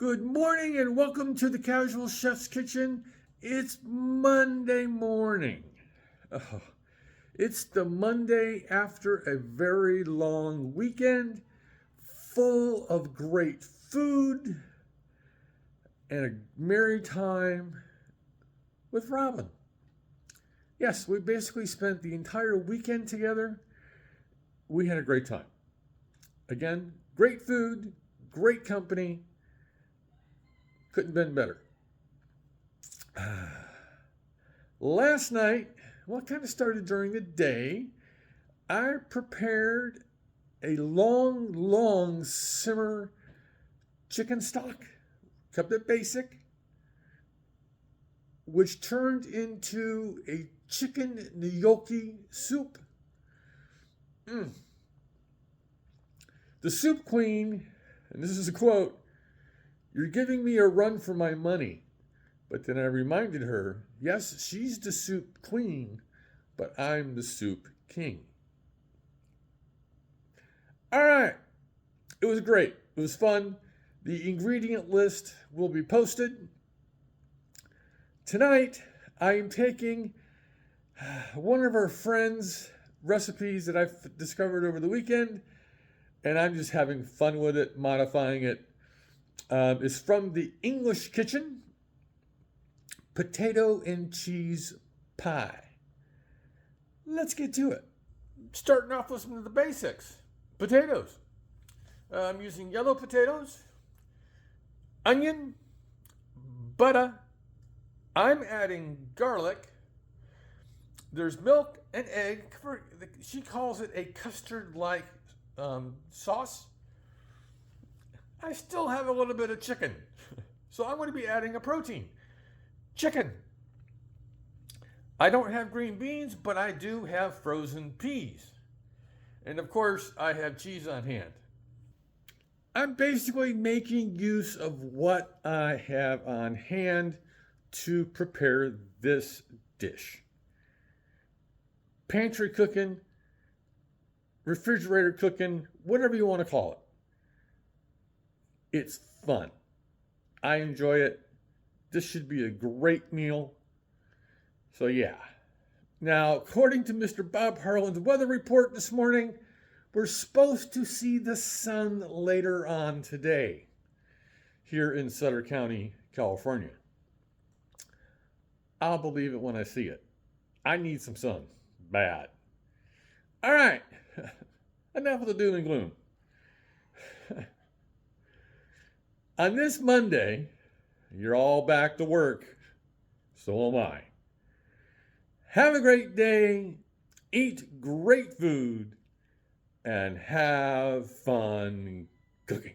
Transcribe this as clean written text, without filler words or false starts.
Good morning and welcome to the Casual Chef's Kitchen. It's Monday morning. Oh, it's the Monday after a very long weekend full of great food and a merry time with Robin. Yes, we basically spent the entire weekend together. We had a great time. Again, great food, great company. Couldn't have been better. Last night, well, it kind of started during the day. I prepared a long simmer chicken stock, kept it basic, which turned into a chicken gnocchi soup. The soup queen, and this is a quote, "You're giving me a run for my money." But then I reminded her, yes, she's the soup queen, but I'm the soup king. All right. It was great. It was fun. The ingredient list will be posted. Tonight, I am taking one of our friends' recipes that I've discovered over the weekend, and I'm just having fun with it, modifying it. It's from the English Kitchen, potato and cheese pie. Let's get to it. Starting off with some of the basics. Potatoes. I'm using yellow potatoes, onion, butter. I'm adding garlic. There's milk and egg. She calls it a custard-like sauce. I still have a little bit of chicken, so I'm going to be adding a protein. Chicken. I don't have green beans, but I do have frozen peas. And of course, I have cheese on hand. I'm basically making use of what I have on hand to prepare this dish. Pantry cooking, refrigerator cooking, whatever you want to call it. It's fun. I enjoy it. This should be a great meal. So yeah. Now, according to Mr. Bob Harlan's weather report this morning, we're supposed to see the sun later on today here in Sutter County, California. I'll believe it when I see it. I need some sun. Bad. All right. Enough of the doom and gloom. On this Monday, you're all back to work. So am I. Have a great day, eat great food, and have fun cooking.